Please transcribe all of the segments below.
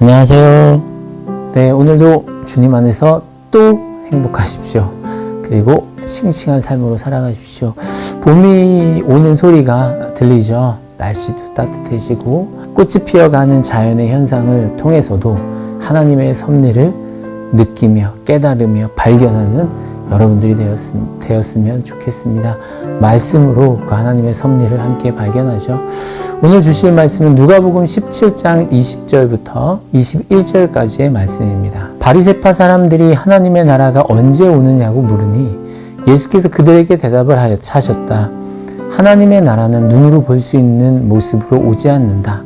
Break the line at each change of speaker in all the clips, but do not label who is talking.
안녕하세요. 네, 오늘도 주님 안에서 또 행복하십시오. 그리고 싱싱한 삶으로 살아가십시오. 봄이 오는 소리가 들리죠. 날씨도 따뜻해지고 꽃이 피어가는 자연의 현상을 통해서도 하나님의 섭리를 느끼며 깨달으며 발견하는 여러분들이 되었으면 좋겠습니다. 말씀으로 그 하나님의 섭리를 함께 발견하죠. 오늘 주실 말씀은 누가복음 17장 20절부터 21절까지의 말씀입니다. 바리새파 사람들이 하나님의 나라가 언제 오느냐고 물으니 예수께서 그들에게 대답을 하셨다. 하나님의 나라는 눈으로 볼 수 있는 모습으로 오지 않는다.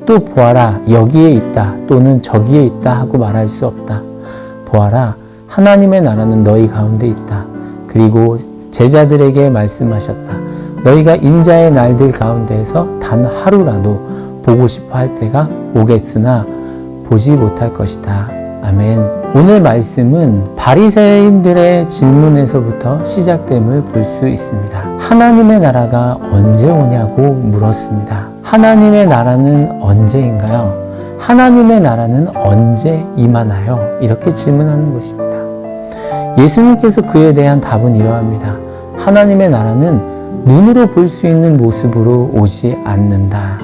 또 보아라, 여기에 있다 또는 저기에 있다 하고 말할 수 없다. 보아라, 하나님의 나라는 너희 가운데 있다. 그리고 제자들에게 말씀하셨다. 너희가 인자의 날들 가운데에서 단 하루라도 보고 싶어 할 때가 오겠으나 보지 못할 것이다. 아멘. 오늘 말씀은 바리새인들의 질문에서부터 시작됨을 볼 수 있습니다. 하나님의 나라가 언제 오냐고 물었습니다. 하나님의 나라는 언제인가요? 하나님의 나라는 언제 임하나요? 이렇게 질문하는 것입니다. 예수님께서 그에 대한 답은 이러합니다. 하나님의 나라는 눈으로 볼 수 있는 모습으로 오지 않는다.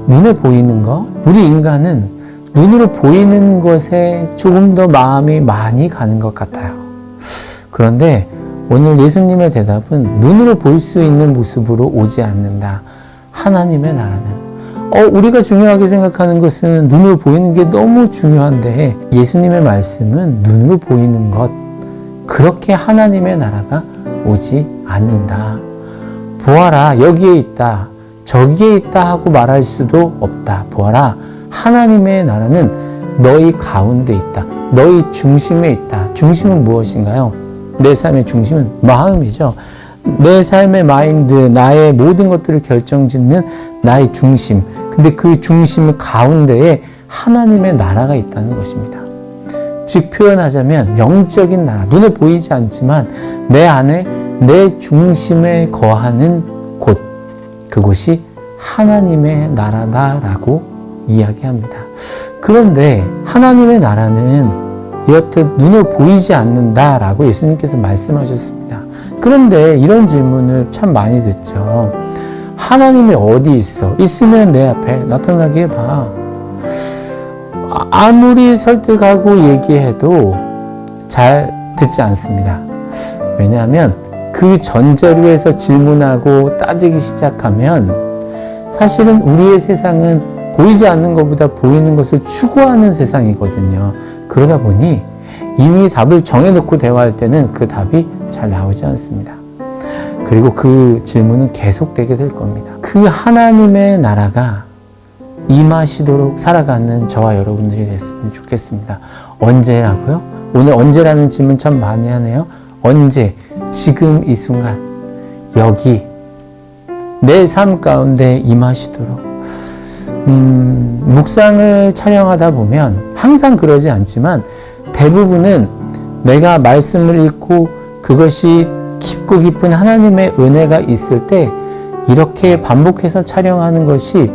눈에 보이는 것? 우리 인간은 눈으로 보이는 것에 조금 더 마음이 많이 가는 것 같아요. 그런데 오늘 예수님의 대답은 눈으로 볼 수 있는 모습으로 오지 않는다. 하나님의 나라는 우리가 중요하게 생각하는 것은 눈으로 보이는 게 너무 중요한데 예수님의 말씀은 눈으로 보이는 것, 그렇게 하나님의 나라가 오지 않는다. 보아라, 여기에 있다, 저기에 있다 하고 말할 수도 없다. 보아라, 하나님의 나라는 너희 가운데 있다. 너희 중심에 있다. 중심은 무엇인가요? 내 삶의 중심은 마음이죠. 내 삶의 마인드, 나의 모든 것들을 결정짓는 나의 중심. 근데 그 중심 가운데에 하나님의 나라가 있다는 것입니다. 즉 표현하자면 영적인 나라, 눈에 보이지 않지만 내 안에 내 중심에 거하는 곳, 그곳이 하나님의 나라다라고 이야기합니다. 그런데 하나님의 나라는 이렇듯 눈에 보이지 않는다라고 예수님께서 말씀하셨습니다. 그런데 이런 질문을 참 많이 듣죠. 하나님이 어디 있어? 있으면 내 앞에 나타나게 해봐. 아무리 설득하고 얘기해도 잘 듣지 않습니다. 왜냐하면 그 전제로 해서 질문하고 따지기 시작하면 사실은 우리의 세상은 보이지 않는 것보다 보이는 것을 추구하는 세상이거든요. 그러다 보니 이미 답을 정해놓고 대화할 때는 그 답이 잘 나오지 않습니다. 그리고 그 질문은 계속되게 될 겁니다. 그 하나님의 나라가 임하시도록 살아가는 저와 여러분들이 됐으면 좋겠습니다. 언제라고요? 오늘 언제라는 질문 참 많이 하네요. 언제? 지금 이 순간 여기 내 삶 가운데 임하시도록. 묵상을 촬영하다 보면 항상 그러지 않지만 대부분은 내가 말씀을 읽고 그것이 깊고 깊은 하나님의 은혜가 있을 때 이렇게 반복해서 촬영하는 것이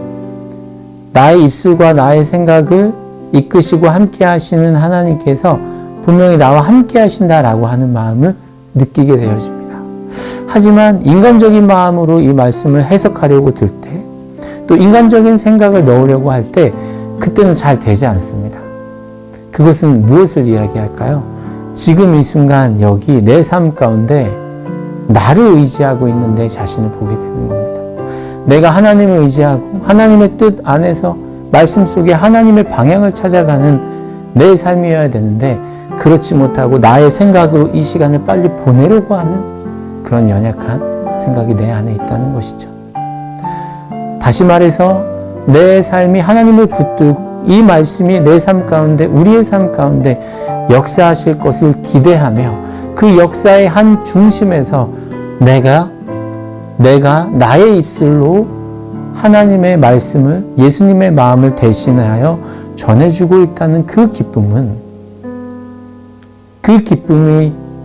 나의 입술과 나의 생각을 이끄시고 함께 하시는 하나님께서 분명히 나와 함께 하신다라고 하는 마음을 느끼게 되어집니다. 하지만 인간적인 마음으로 이 말씀을 해석하려고 들 때, 또 인간적인 생각을 넣으려고 할 때 그때는 잘 되지 않습니다. 그것은 무엇을 이야기할까요? 지금 이 순간 여기 내 삶 가운데 나를 의지하고 있는 내 자신을 보게 되는 겁니다. 내가 하나님을 의지하고 하나님의 뜻 안에서 말씀 속에 하나님의 방향을 찾아가는 내 삶이어야 되는데 그렇지 못하고 나의 생각으로 이 시간을 빨리 보내려고 하는 그런 연약한 생각이 내 안에 있다는 것이죠. 다시 말해서 내 삶이 하나님을 붙들고 이 말씀이 내 삶 가운데, 우리의 삶 가운데 역사하실 것을 기대하며 그 역사의 한 중심에서 내가 나의 입술로 하나님의 말씀을, 예수님의 마음을 대신하여 전해주고 있다는 그 기쁨이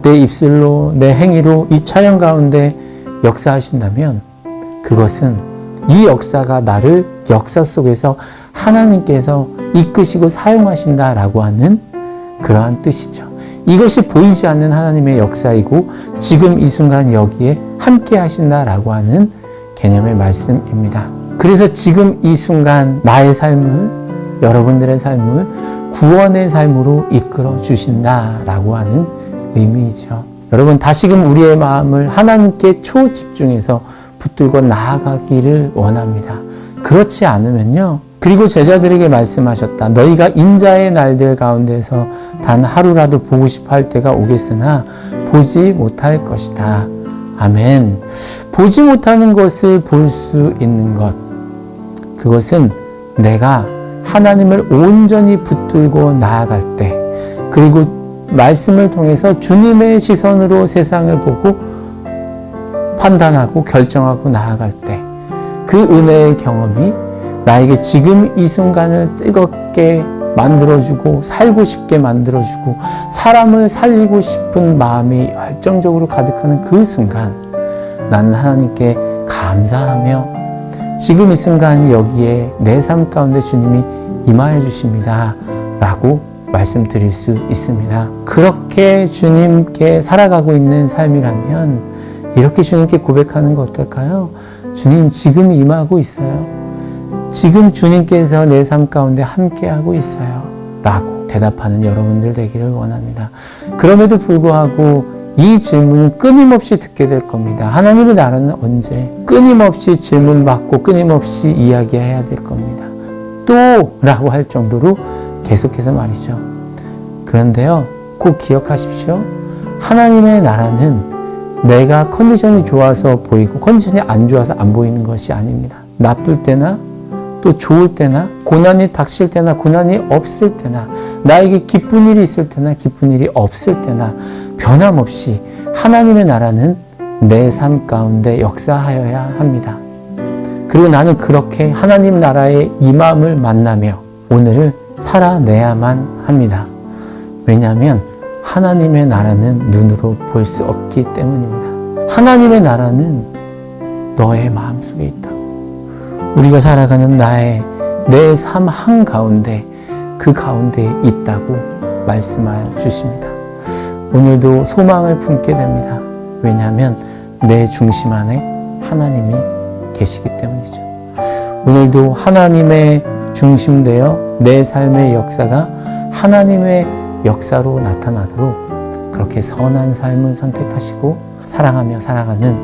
내 입술로, 내 행위로 이 촬영 가운데 역사하신다면 그것은 이 역사가 나를 역사 속에서 하나님께서 이끄시고 사용하신다라고 하는 그러한 뜻이죠. 이것이 보이지 않는 하나님의 역사이고 지금 이 순간 여기에 함께 하신다라고 하는 개념의 말씀입니다. 그래서 지금 이 순간 나의 삶을, 여러분들의 삶을 구원의 삶으로 이끌어 주신다라고 하는 의미이죠. 여러분, 다시금 우리의 마음을 하나님께 초집중해서 붙들고 나아가기를 원합니다. 그렇지 않으면요. 그리고 제자들에게 말씀하셨다. 너희가 인자의 날들 가운데서 단 하루라도 보고 싶어 할 때가 오겠으나 보지 못할 것이다. 아멘. 보지 못하는 것을 볼 수 있는 것. 그것은 내가 하나님을 온전히 붙들고 나아갈 때, 그리고 말씀을 통해서 주님의 시선으로 세상을 보고 판단하고 결정하고 나아갈 때, 그 은혜의 경험이 나에게 지금 이 순간을 뜨겁게 만들어주고 살고 싶게 만들어주고 사람을 살리고 싶은 마음이 열정적으로 가득하는 그 순간, 나는 하나님께 감사하며 지금 이 순간 여기에 내 삶 가운데 주님이 임하여 주십니다 라고 말씀드릴 수 있습니다. 그렇게 주님께 살아가고 있는 삶이라면 이렇게 주님께 고백하는 거 어떨까요? 주님, 지금 임하고 있어요. 지금 주님께서 내 삶 가운데 함께하고 있어요 라고 대답하는 여러분들 되기를 원합니다. 그럼에도 불구하고 이 질문은 끊임없이 듣게 될 겁니다. 하나님의 나라는 언제? 끊임없이 질문받고 끊임없이 이야기해야 될 겁니다. 또 라고 할 정도로 계속해서 말이죠. 그런데요, 꼭 기억하십시오. 하나님의 나라는 내가 컨디션이 좋아서 보이고 컨디션이 안 좋아서 안 보이는 것이 아닙니다. 나쁠 때나 또 좋을 때나 고난이 닥칠 때나 고난이 없을 때나 나에게 기쁜 일이 있을 때나 기쁜 일이 없을 때나 변함없이 하나님의 나라는 내 삶 가운데 역사하여야 합니다. 그리고 나는 그렇게 하나님 나라의 임함을 만나며 오늘을 살아내야만 합니다. 왜냐하면 하나님의 나라는 눈으로 볼 수 없기 때문입니다. 하나님의 나라는 너의 마음속에 있다고. 우리가 살아가는 내 삶 한가운데 그 가운데에 있다고 말씀하여 주십니다. 오늘도 소망을 품게 됩니다. 왜냐하면 내 중심 안에 하나님이 계시기 때문이죠. 오늘도 하나님의 중심되어 내 삶의 역사가 하나님의 역사로 나타나도록 그렇게 선한 삶을 선택하시고 사랑하며 살아가는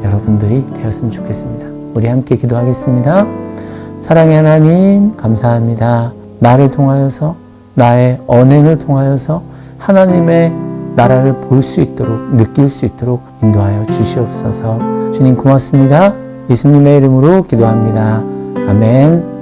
여러분들이 되었으면 좋겠습니다. 우리 함께 기도하겠습니다. 사랑의 하나님, 감사합니다. 나를 통하여서, 나의 언행을 통하여서 하나님의 나라를 볼 수 있도록, 느낄 수 있도록 인도하여 주시옵소서. 주님 고맙습니다. 예수님의 이름으로 기도합니다. 아멘.